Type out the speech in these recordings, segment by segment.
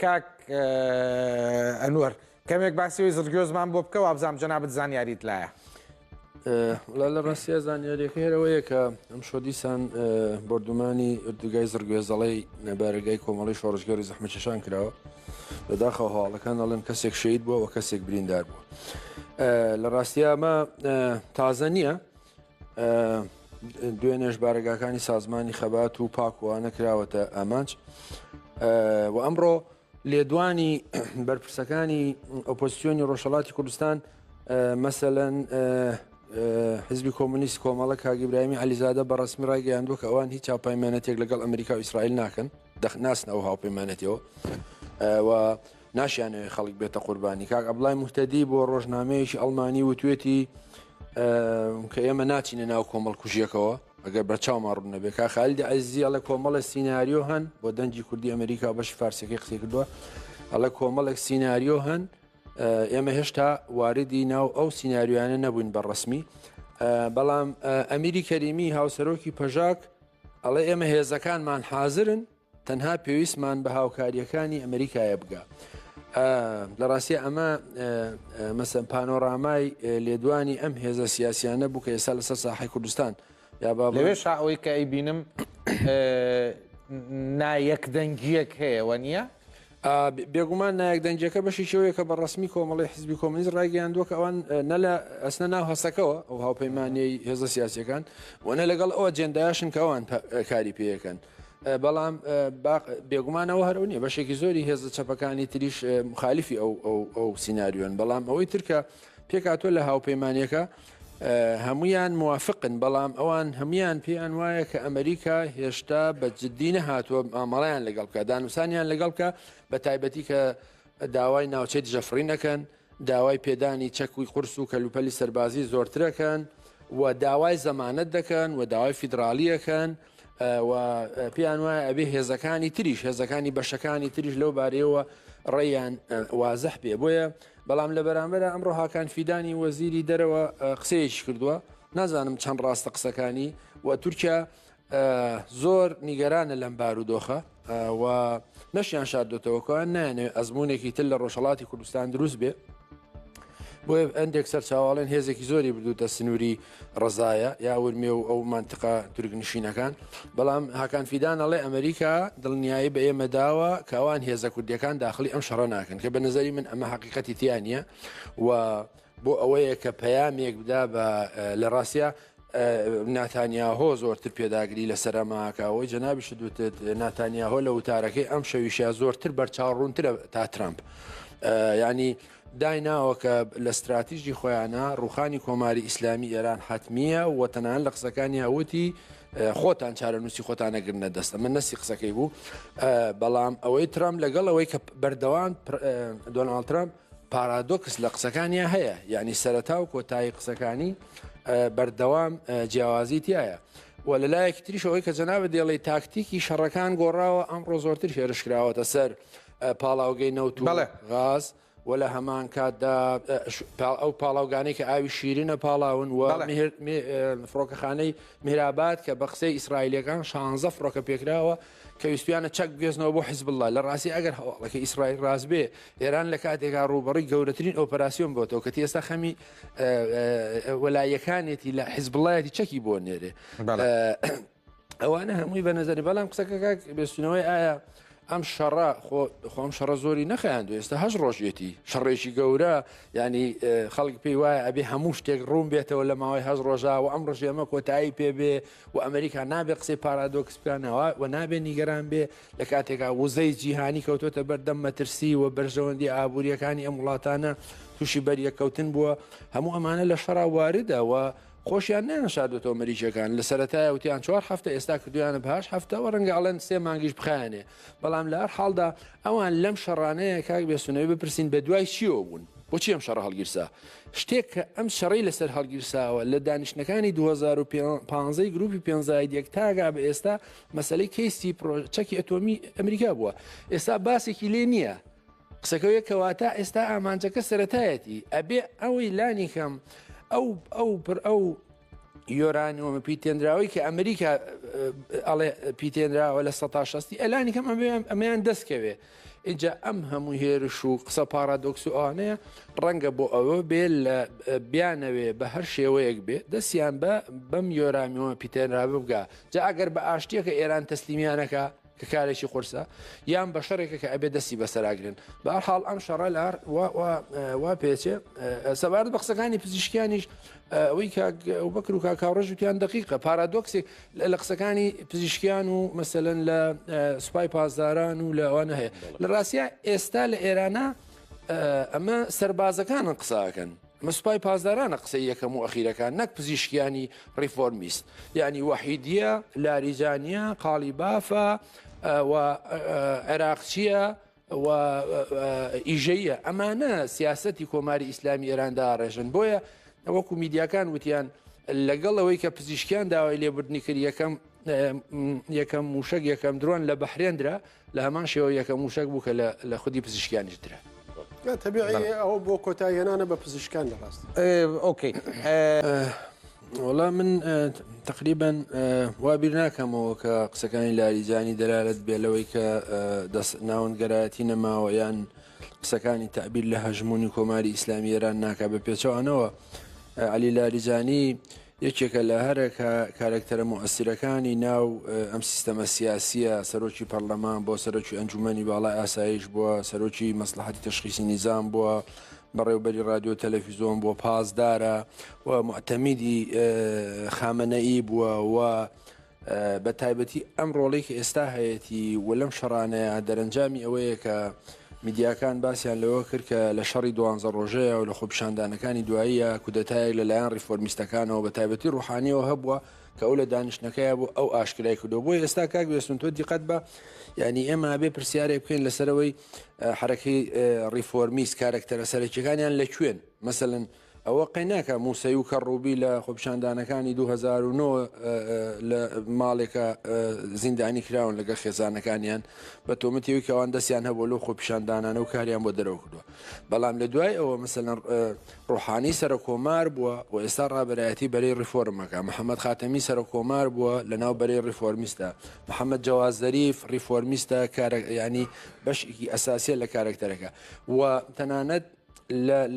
کاک ئەنوەر کەمێک باسی وی زرگۆزمان بۆ بکە و ئابزام جەنابەت زانیاریت لایە. لە ڕاستیە زانیاریەکە هێرەوەیە کە ئەم شۆ دیسان بردومانی ئردوگای زرگوێزەڵی نەبارگای کۆمەڵی شۆڕژگەری زەحمەتکێشان کراوە لەداخەوە هەواڵەکان دەڵێن کەسێک شەید بووە و کەسێک بریندار بووە. لە ڕاستیە ئەمە تازە نییە، دوێنێش بارگاکانی سازمانی خەبات و پاکوانە کراوەتە ئامانج و ئەمڕۆ لێدوانی بەرپرسەکانی ئۆپۆزیسیۆنی ڕۆژهەڵاتی کوردستان مەسەلەن حزبی کۆمونیست کۆمەڵە کاک ئیبراهیمی عەلیزادە بەڕەسمی ڕایگەیاندووە کە ئەوان هیچ هاوپەیمانەتێک لەگەڵ ئەمریکا و ئیسرائیل ناکەن، ناسن ئەو هاوپەیمانەتیەوە و ناشیانەوێت خەڵک بێتە قوربانی. کاک عەبدوڵای موحتەدی بۆ ڕۆژنامەیەکی ئەڵمانی وتوێتی کە ئێمە ناچینە ناو کۆمەڵ کوژیەکەوە ئەگەر بەرچاومان ڕوو نەبێت. کاک خالیدی عەزیزی ئەڵێ کۆمەڵە سیناریۆ هەن بۆ دەنجی کوردی ئەمریکا و بەشی فارسیەکەی قسەی کردووە، ئەڵێ کۆمەڵێک سیناریۆ هەن، ئێمە هێشتا واردی ناو ئەو سیناریویانە نەبووین بەڕەسمی. بەڵام ئەمیری کەریمی هاوسەرۆکی پەژاک ئەڵێ ئێمە هێزەکانمان حازرن، تەنها پێویستمان بە هاوکاریەکانی ئەمریکایە بگا. لە ڕاستیە ئەمە مەسەن پانۆڕامای لێدوانی ئەم هێزە سیاسیانە بوو کە ئێستا لەسەر ساحەی کوردستان لەوێ شاوەی کە ئەیبینم نایەک دەنگیەک هەیەوە نییە؟ بێگومان نایەک دەنجەکە بەشی شێوەیە کە بەڕسمی کۆمەڵی حزبی کۆمونیست ڕایگەیاندووە کە ئەوان نەلە ئەسنە ناو هەسەکەەوە ئەو هاوپەیمانیی هێزە سیاسیەکان وەنە لەگەڵ ئەوە جێندایشن کە ئەوان کاری پێیەکەن. بەڵام بێگومانەوە هەرو نیە، بەشێکی زۆری هێزە چەپەکانی تریش مخالیفی ئەو سیناریۆن، بەڵام ئەوەی ترکە پێکاتۆ لە هاوپەیمانیەکە هەمویان موافقن، بەڵام ئەوان هەمویان پێیان وایە کە ئەمریکا هێشتا بە جددی نەهاتووە مامەڵیان لەگەڵ بکە، دانووسانیان لەگەڵ بکە، بە تایبەتی کە داوای ناوچەی دژەفڕی نەکەن، داوای پێدانی چەکوی قورس و کەلوپەلی سەربازی زۆرترەکەن و داوای زەمانەت دەکەن و داوای فیدراالیەکەن و پێیان وایە ئەبێ هێزەکانی تریش هێزەکانی بەشەکانی تریش لەو بارەیەوە ڕێیان وازەح پێ. بۆیە بەڵام لە بەرامبەر ئەمڕۆ هاکان فیدانی وەزیری دەرەوە قسەیەکی کردووە، نازانم چەند ڕاستە قسەکانی، و تورکیا زۆر نیگەرانە لەم بارودۆخە و نەشیان شاردۆتەوەکەوان نایانێت ئەزمونێکی تر لە ڕۆژهەڵاتی کوردستان دروست بێ. بۆیە ئەندێک سەرچاوەڵێن هێزێکی زۆری بردوتە سنووری ڕزایە یا ورمێ و ئەو مانتقا تورکنشینەکان، بەڵام هاکان فیدان ئەڵێ ئەمریکا دڵنیایی بە ئێمە داوە کە ئەوان هێزە کوردیەکان داخلی ئەم شەڕە ناکەن، کە بە نظری من ئەمە حقیقەتی تیان نیە و بۆ ئەوەیە کە پەیامێک بدا بە لە ڕاستە ناتانیاهۆ زۆرتر پێداگری لە سەرماکەوەی جەنابی شدوتت ناتانیاهۆ لە وتارەکەی ئەم شەویشە زۆرتر بەرچاوڕوونترە تا ترامپ، ینی دایناوە کە لە استراتیژی خۆیانە ڕوخانی کۆماری ئیسلامی ئێران حتمیە و تەنان لە قسەکانی هەوتی خۆتان چارەنووسی خۆتان نەگرنە دەستە، من نەسی قسەکەی بوو. بەڵام ئەوەی ترامپ لەگەڵ ئەوەی کە بەردەوام دۆناڵد ترامپ پارادۆکس لە قسەکانیان هەیە، یعنی سەرەتا و کۆتایی قسەکانی بەردەوام جیاوازی تایە و لەلایەکی تریش ئەوەی کە جەنابە دێڵی تاکتیکی شەڕەکان گۆڕاوە ئەمڕۆ زۆرتر هێرشکراوەتە سەر پاڵاوگەی نەوت و غاز و لە هەمان کاتدا ئەو پاڵاوگانەی کە ئاوی شیرینە پاڵاون و فڕۆکەخانەی میراباد کە بە قسەی ئیسرائیلەکان 16 فڕۆکە پێکراوە کە ویستیانە چەک بێزنەوە بۆ حیزب الله. لە ڕاستی ئەگەر هەواڵەکە ئیسرائیل ڕاست بێ ئێران لە کاتێکا ڕوبەڕی گەورەترین ئۆپەراسیۆن بۆتەوە کە ئێستا خەمی وەلایەکانێتی لە حیزب اللهەتی چەکی بۆ نێرێ ئەوانە هەمووی بە نەزەری. بەڵام قسەکە بێستنەوەی ئایا ئەم شەڕە خۆم شەڕە زۆری نەخەیاندو ئێستا هەش ڕۆژێتی شەڕێکی گەورە، ینی خەڵک پێی وایە ئەبێ هەموو شتێک ڕوون بێتەوە لە ماوەی هەش ڕۆژا و ئەم ڕۆژ ئێمە کۆتایی پێبێ و ئەمریکا نابێ قسەی پارادۆکس بکانەوە و نابێ نیگەران بێ لە کاتێکا وزەی جیهانی کەوتۆتە بەردەم مەترسی و بەرژەوەندی ئابوووریەکانی ئەم وڵاتانە تووشی بەریەکەوتن بووە. هەموو ئەمانە لە شەڕا واردە و خۆشیان نێنەشادۆتەوە مەریجەکان لە سەرەتای وتیان 4 هەفتە ئێستا کردویانە بەهاش هەفتەوە ڕەنگە ئەڵێن 3 مانگیش بخایانێ، بەڵام لە هەر حاڵدا ئەوان لەم شەڕانەیە کاک بێسونەوەی بپرسین بە دوای چیەوە بوون، بۆچی ئەم شەڕە هەڵگیرسا؟ شتێک کە ئەم شەڕی لەسەر هەڵگیرساوە لە دانیشتەکانی 2015 گروپی 15 تاگا بە ئێستا مەسەلەی کەیسی چەکی ئەتۆمی ئەمریکا بووە، ئێستا باسێکی لێ نییە. قسەکەویە کەواتە ئێستا ئامانجەکە سەرەتایەتی ئەبێ ئەوەی لانی کەم ئەو یۆرانیۆمە پیتێنراوی کە ئەمریکا ئەڵێ پیتێنراوە لە 16 ئەلانی کەم ئەمەیان دەستکەوێ اینجا ئەم هەموو هێرش و قسە پارادۆکس و ئەوانەیە ڕەنگە بۆ ئەوە بێ لە بیانەوێ بە هەر شێوەیەک بێ دەستیان بەم یۆرامیەوە پیتێنرا ببگا جا ئەگەر بە ئاشتیەکە ئێران تەسلیمیانەکە کە کارێکی قورسە یان بە شەڕێکە کە ئەبێ دەستی بەسەراگرن بەهەرحاڵ ئەم شەڕە لار وا پێچێ سەبارەت بە قسەکانی پزیشکیانیش ئەوەی بەکر و کاکاڕژ وتیان دقیقە پارادۆکسێک لە قسەکانی پزیشکیان و مەسەلەن لە سوپای پاسداران و لە ئەوانە هەیە لە ڕاستە ئێستا لە ئێرانە ئەمە سەربازەکانن قساکەن مسپای پاسدارانە قسەی یەکەم و ئەخیرەکان نەک پزیشکیانی ڕیفۆرمیست یعنی وەحیدیە لاریجانیە قاڵی بافە و عێراقچیە و ئیژەیە ئەمانە سیاسەتی کۆماری ئیسلامی ئێراندا ڕێژن بۆیە وەکو میدیاکان وتیان لەگەڵ ئەوەی کە پزیشکیان داوای لێبوردنی کرد یەکەم موشک یەکەم درۆن لە بەحرێنرا لە هەمان شێوە یەکەم موشک بوو کە لە خودی پزیشکیانیش درا تەبیعی ئەوە بۆ کۆتاییێنانە بە پزیشکان لەڕاست ئۆکەی وڵا من تقریبا وابیر ناکەمەوە کە قسەکانی لاریجانی دەرارەت بێ لەوەی کە ناوەندگەرایەتی نەماوە یان قسەکانی تعبیر لە هەژمونی کۆماری ئیسلامی ئێران ناکە بە پێچەوانەوە علی لاریجانی یەکێکە لە هەرە کارکتەرە مؤسیرەکانی ناو ئەم سیستەمە سیاسیە سەرۆکی پەرلەمان بۆ سەرۆکی ئەنجومەنی باڵای ئاسایش بووە سەرۆکی مەسلحەتی تەشخیصی نیزام بووە بەڕێوبەری رادیۆ تەلەڤیزۆن بۆ پاسدارە و معتەمیدی خامنەئی بووە و بە تایبەتی ئەم ڕۆڵەی کە ئێستا هەیەی و لەم شەڕانەیە دەرەنجامی ئەوەیە کە میدیاکان باسییان لەوە کرد کە لە شەڕی 12 ڕۆژەیە و لە خۆپیشاندانەکانی دواییە کودەتایەک لەلایەن ریفۆرمیستەکانەوە بە تایبەتی ڕوحانیەوە هەبووە کە ئەو لە دانیشتەکەیە بوو ئەو ئاشکرای کردەوە بۆی ئێستا کاک بێستون تۆ دیقەت بە ینی ئێمە بێ پرسیارێک بکەین لەسەرەوەی حرەکەی ریفۆرمیست کارکتەرە سەرکیەکانیان لەکوێن مەسەلەن ئەوە قەیناکە موسەی و کەڕووبی لە خۆپیشاندانەکانی 2009 لە ماڵێکە زیندانی کراون لەگە خێزانەکانیان بە تۆمەتیەوەی کەوان دەستیان هەبوو لەو خۆپیشاندانانە و کاریان بۆ دەرەوە کردووە بەڵام لە دوای ئەوە مەسەلەن ڕوحانی سەرە کۆمار بووە و ئێستا ڕابەرایەتی بەرەی ریفۆرمەکە محەممەد خاتەمی سەرە کۆمار بووە لە ناو بەرەی ریفۆرمیستە محەممەد جەواز زەریف ریفۆرمیستە ینی بەشێکی ئەساسیە لە کارکتەرەکە و تەنانەت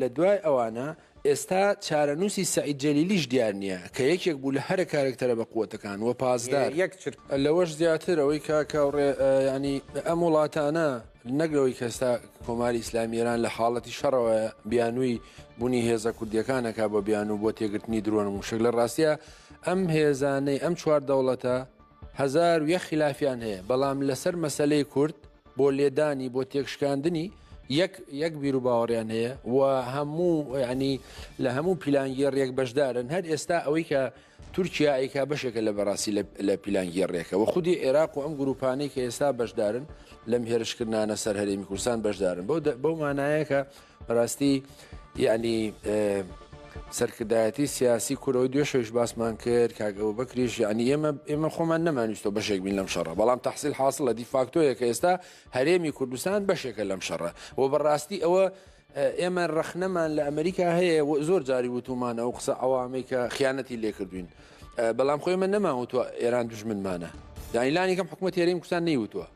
لە دوای ئەوانە ئێستا چارەنووسی سعید جەلیلیش دیار نییە کە یەکێک بوو لە هەرە کارکتەرە بە قووەتەکان و پازدار لەوەش زیاتر ئەوەی کاکەڕێ ینی ئەم وڵاتانە نەگرەوەی کەستا کۆماری ئیسلامی ئێران لە حاڵەتی شەڕەوە بیانووی بوونی هێزە کوردیەکانەکە بۆ بیان و بۆ تێگرتنی درۆن و شک لە ڕاستیە ئەم هێزانەی ئەم چوار دەوڵەتە هزار و یەک خلافیان هەیە بەڵام لەسەر مەسەلەی کورد بۆ لێدانی بۆ تێکشکاندنی یەک بیر و باوەڕیان هەیە و هەموو ینی لە هەموو پیلانگیێڕێک بەشدارن هەر ئێستا ئەوەی کە تورکیا ئەیکا بەشێکە لە بەڕاستی لە پیلانگیێڕێکە و خودی عێراق و ئەم گروپانەی کە ئێستا بەشدارن لەم هێرشکردانە سەر هەرێمی کوردستان بەشدارن بەو مانایە کە بەڕاستی ینی سەرکردایەتی سیاسی کورەوەی دوێشەویش باسمان کرد کاگەوە بەکریش ینی ئێمە خۆمان نەمانویستەوە بەشێک بین لەم شەڕە بەڵام تەحسیل حاصلە دیفاکتۆیە کە ئێستا هەرێمی کوردستان بەشێکە لەم شەڕە و بەڕاستی ئەوە ئێمە ڕەخنەمان لە ئەمریکا هەیە زۆر جاری وتومانە ئەو قسە ئەوامی کە خیانەتی لێکردوین بەڵام خۆی من نەماوتوە ئێران دوژمنمانە دانیلانی کەم حکوومەت هەرێمی کوردستان نەیوتوە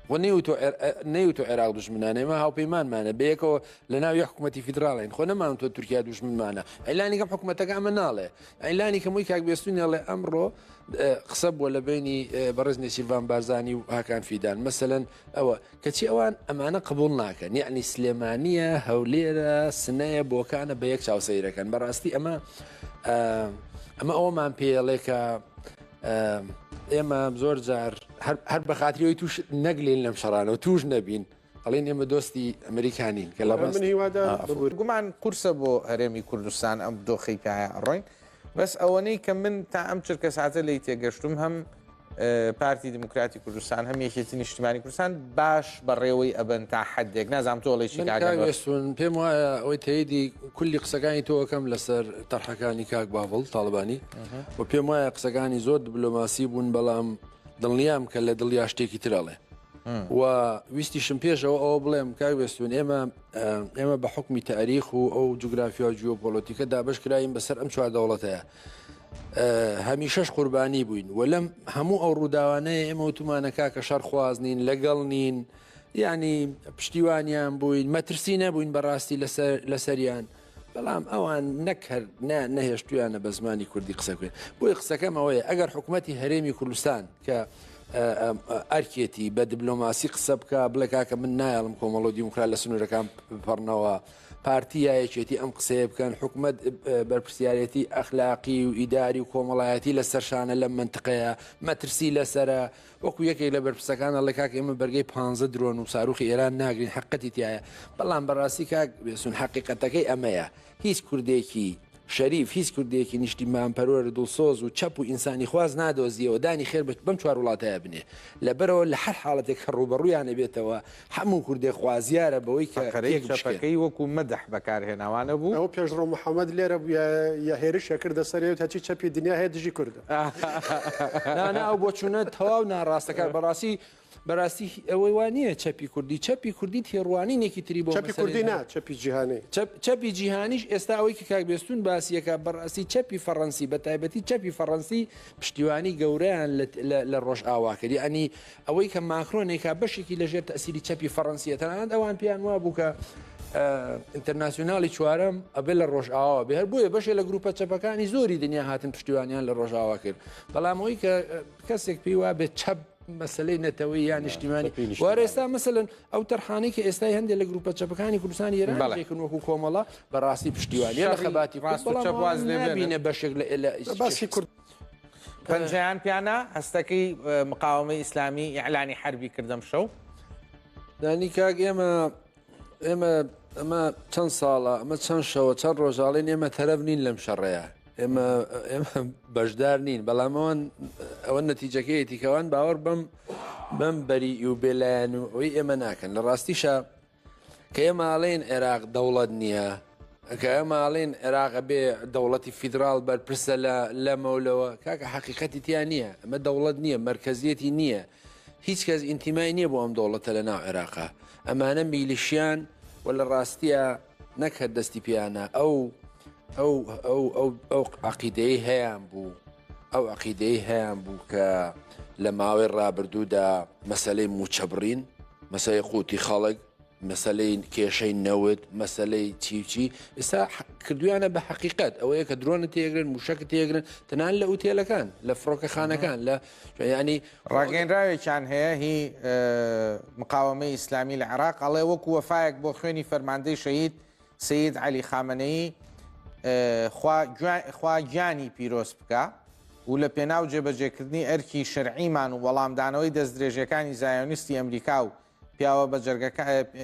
نەیوتۆ عێراق دوژمنانە ئێمە هاوپەیمانمانە بەیەکەوە لە ناوی حکوومەتی فیدراڵین خۆ نەمانتۆ تورکیا دوژمنمانە ئەیلانی کەم حکوومەتەکە ئەمە ناڵێ ئەیلانی کەمووی کاک بێستونیڵێ ئەمڕۆ قسە بووە لە بینی بەڕێزنی سیلڤان بارزانی و هاکان فیدان مەسەلەن ئەوە کەچی ئەوان ئەمانە قبول ناکەن یعنی سلێمانیە هەولێرە سنەیە بۆکانە بە یەک چاوسەیرەکەن بەڕاستی ئەمە ئەوەمان پێڵێ کە ئێمە زۆر جار هەر بە خاتریەوەی توش نەگلین لەم شەڕانەوە توش نەبین ئەڵێن ئێمە دۆستی ئەمریکانین کە لە گومان قورسە بۆ هەرێمی کوردستان ئەم دۆخی پایە ڕۆین بەس ئەوەنەی کە من تا ئەم چرکە ساتە لی تێگەشتم هەم پارتی دموکراتی کوردستان هەم یەکێتی نیشتیمانی کوردستان باش بەڕێوەی ئەبن تا حدێک نازام تۆڵێکی کاگەستون پێم وایە ئەوەی تەیدی کولی قسەکانی تۆەکەم لەسەر تەرحەکانی کاک بابڵ تاڵبانی و پێم وایە قسەکانی زۆر دیبلۆماسی بوون بەڵام دڵنیام کە لە دڵیا شتێکی ترەڵێ و ویستیشم پێشەوە ئەوە بڵێم کاک بێستون ئێمە بە حکمی تاریخ و ئەو جوگرافیا و جیۆپۆلۆتیکە دابشکراین بەسەر ئەم چوار دەوڵەتەیە هەمیشەش قوربانی بووین و لەم هەموو ئەو ڕووداوانەیە ئێمە وتمانەکە کە شەڕ خوازنین لەگەڵ نین یعنی پشتیوانیان بووین مەترسی نەبووین بەڕاستی لەسەریان بەڵام ئەوان نەهێشتویانە بە زمانی کوردی قسەکوێن بۆی قسەکەم ئەوەیە ئەگەر حکوومەتی هەرێمی کوردستان کە ئەرکێتی بە دیبلۆماسی قسە بکە بڵێ کاکە من نایڵم کۆمەڵۆ دیموکرات لە سنوورەکان بپەڕنەوە پارتیایەکێتی ئەم قسەیە بکەن حکوومەت بەرپرسیارەتی ئەخلاقی و ئیداری و کۆمەڵایەتی لە سەرشانە لەم منطقەیە مەترسی لەسرە وەکو یەکێک لە بەرپرسەکانە لە کاک ئێمە بەرگەی 15 درۆن و ساروخی ئێران ناگرین حقەتی تایە بەڵام بەڕاستی کاک بێسون حقیقەتەکەی ئەمەیە هیچ کوردێکی شەریف هیچ کوردێکی نیشتیمانپەرۆر دڵسۆز و چەپ و ئینسانی خواز نادۆزیەوە دانی خێر بەم چوار وڵاتەیە بنێ لەبەرەوە لە هەر حاڵەتێک کە ڕوبەڕوویانە بێتەوە هەموو کوردێک خوازیارە بەوەی کە چەپەکەی وەکو مەدەح بەکارهێناوانە بوو ئەو پێشڕۆ محەممەد لێرە یا هێرشە کردە سەرێت هەچی چەپی دنیا هەیە دژی کوردە ئەو بۆ چوونە تەواو ناڕاستەکە بەڕاستی ئەوەی وانە چەپی کوردی تێڕوانینێکی تری بۆ چەپی کوردی نا چەپی جیهانی چەپی جیهانیش ئێستا ئەوەی کە کاک بێستون باسیەکە بەڕاستی چەپی فەڕەنسی بە تایبەتی چەپی فەڕەنسی پشتیوانی گەورەیان لە ڕۆژ ئاواکردی ئەنی ئەوەی کە ماکرۆنێکا بەشێکی لەژێر تەسیری چەپی فەڕەنسیە تەنانەت ئەوان پیان وا بوو کە ئینتەرناسیۆنالی چوارەم ئەبێ لە ڕۆژ ئاوا بێ هەر بۆیە بەشێ لە گروپە چەپەکانی زۆری دنیا هاتن پشتیوانیان لە ڕۆژ ئاوا کرد بەڵام ئەوەی کە کەسێک پێی وا بێت چەپ مەسلەی نەتەوەی یان نیشتیمانی وارێستا مەسەن ئەو تەرخانەی کە ئێستای هەندێک لە گروپە چەپەکانی کوردستانی ئێران وەکو کۆمەڵە بەڕاستی پشتیوانیە لە خەباتی بینە بەشێک لە باسی کورد پەنجەیان پیانە هەستەکەی مقاومەی ئیسلامی ئیعلانی حربی کردم شەو دانی کاک ئێمە چەند ساڵە ئەمە چەند شەوە چەند ڕۆژاڵین ئێمە تەرەف نین لەم شەڕەیە ئێمە بەشدار نین بەڵام ئەوە نەتیجەکەیەتی کەوان باوەڕ بەم بەری و بێلایەن و ئەوی ئێمە ناکەن لە ڕاستیشە کە ئێماڵێن عێراق دەوڵەت نییە کە ئێماڵێن عێراق بێ دەوڵەتی فیدرال بەرپرسە لە مەولەوە کاکە حقیقەتی تیان نییە ئەمە دەوڵەت نییە مرکزیەتی نییە هیچ کەس ئینتیمای نییە بۆ ئەم دەوڵەتە لە ناو عێراقا ئەمانە میلیشیان و لە ڕاستیە نەکرد دەستی پیانە ئەو عقیدەی هەیەیان بوو ئەو عقیدەی هەیەیان بوو کە لە ماوەی ڕابردوودا مەسلەی موچەبڕین مەسەی قوتی خەڵک مەسلەی کێشەی نەوت مەسلەی چیچی ئێستا کردویانە بە حقیقت ئەوەیە کە درۆنە تێگرن موشەکە تێگرن تەنان لە ئوتێلەکان لە فڕۆکەخانەکان لە ینی ڕاگەنراوێکیان هەیە هی مقاومەی ئیسلامی لە عێراق ئەڵێ وەکو وەفایەک بۆ خوێنی فەرماندەی شەهید سید عەلی خامنەیی خوا گیانی پیرۆز بکە و لە پێناو جێبەجێکردنی ئەرکی شەرعیمان و وەڵامدانەوەی دەستدرێژەکانی زایۆنیستی ئەمریکا و پیاوە بە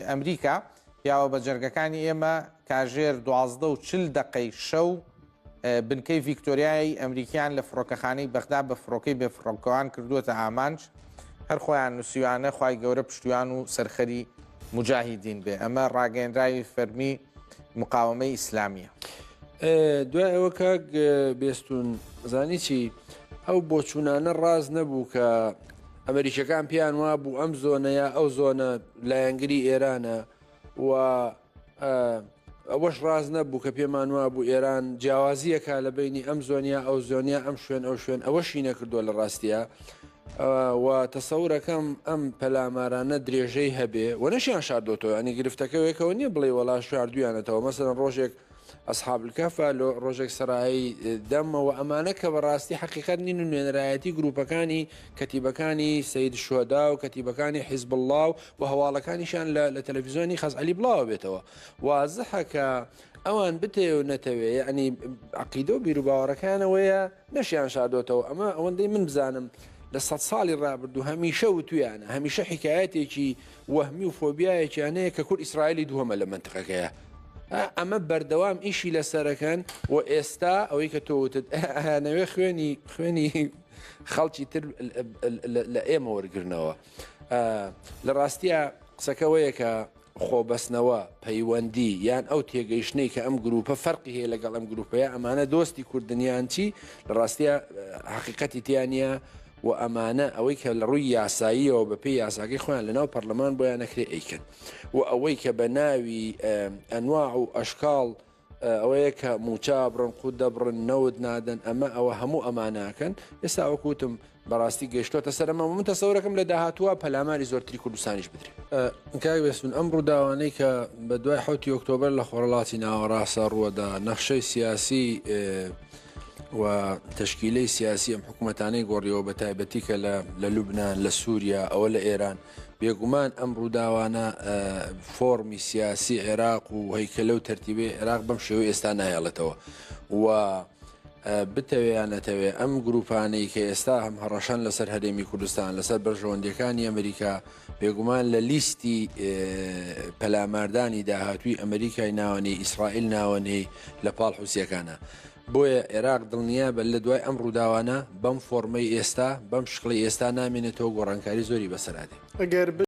ئەمریکا پیاوە بە جەرگەکانی ئێمە کاژێر 12:40 دقەی شەو بنکەی ڤیکتۆریای ئەمریکیان لە فڕۆکەخانەی بەغدا بە فڕۆکەی بێفڕۆکەوان کردووەتە ئامانج هەر خۆیان نووسیوانە خوای گەورە پشتیوان و سەرخەری مجاهیدین بێ ئەمە ڕاگەیەنراوی فەرمی مقاومەی ئیسلامیە. دوای ئەوە کاک بێستون زانی چی ئەو بۆچوونانە ڕاز نەبوو کە ئەمریکەکان پیان وا بوو ئەم زۆنەیە ئەو زۆنە لایەنگری ئێرانە و ئەوەش ڕاز نەبوو کە پێمان وا بوو ئێران جیاوازیەکە لە بینی ئەم زۆنیا ئەو زۆنیا ئەم شوێن ئەو شوێن ئەوەشی نەکردووە لە ڕاستیە و تەسەورەکەم ئەم پەلامارانە درێژەی هەبێ و نەشیان شاردۆتەوە ئەنی گرفتەکەوێکەوە نییە بڵێ وەڵا شاردویانەتەوە مەسەرەن ڕۆژێک ئەسحاب الکەفە لە ڕۆژێک سەرایی دەمەوە ئەمانە کە بەڕاستی حقیقەت نین و نوێنەرایەتی گروپەکانی کەتیبەکانی سید شۆدا و کەتیبەکانی حیزب الله و هەواڵەکانیشان لە تەلەڤیزیۆنی خەزعەلی بڵاوە بێتەوە وازحە کە ئەوان بتێ و نەتەوێ ئەنی عقیدە و بیرروباوەڕەکانەوەیە نەشیان شادۆتەوە ئەمە ئەوەندەی من بزانم لە 100 ساڵی ڕابردوو هەمیشە وتویانە هەمیشە حکایەتێکی وەهمی و فۆبیایەکیانەیە کە کورد ئیسرائیلی دووەمە لە منتقەکەیە ئەمە بەردەوام ئیشی لەسەرەکەن و ئێستا ئەوەی کە تۆوتت نەوێ خوێنی خەڵکی تر لە ئێمە وەرگرنەوە لە ڕاستیە قسەکەوەیە کە خۆبەستنەوە پەیوەندی یان ئەو تێگەیشتنەی کە ئەم گروپە فەرقی هەیە لەگەڵ ئەم گروپەیە ئەمانە دۆستی کوردنیان چی لە ڕاستیە حقیقەتی تیانە و ئەمانە ئەوەی کە لە ڕووی یاساییەوە بە پێی یاساکەی خۆیان لەناو پەرلەمان بۆیان نەکرێ ئەیکەن و ئەوەی کە بە ناوی ئەنواع و ئەشکاڵ ئەوەیە کە موچا بڕن قوت دەبڕن نەود نادەن ئەمە ئەوە هەموو ئەماناکەن ئێستا ئەوکوتم بەڕاستی گەیشتۆتە سەرمە من تەسەورەکەم لە داهاتووە پەلاماری زۆرتری کوردستانیش بدرێت. کاک بێسون ئەم ڕووداوانەی کە بە دوای 7 ئۆکتۆبەر لە خۆرەڵاتی ناوەڕاستە ڕووەدا نەخشەی سیاسی و تشکیلەی سیاسی ئەم حکوومەتانەی گۆڕیەوە بە تایبەتی کە لە لوبنان لە سووریا ئەوە لە ئێران بێگومان ئەم ڕووداوانە فۆرمی سیاسی عێراق و هەیکەلە و تەرتیبێ عێراق بەم شێوە ئێستا نایەڵێتەوە و بتەوێیان نەتەوێ ئەم گروپانەی کە ئێستا هەم هەڕەشان لەسەر هەرێمی کوردستان لەسەر بەرژەوەندەکانی ئەمریکا بێگومان لە لیستی پەلاماردانی داهاتووی ئەمریکای ناوەنەی ئیسرائیل ناوەنەی لە پاڵ حوسیەکانە بۆیە عێراق دڵنیا بە لە دوای ئەم ڕووداوانە بەم فۆرمەی ئێستا بەم شکڵی ئێستا نامێنێتەوە گۆڕانکاری زۆری بەسەرادێ.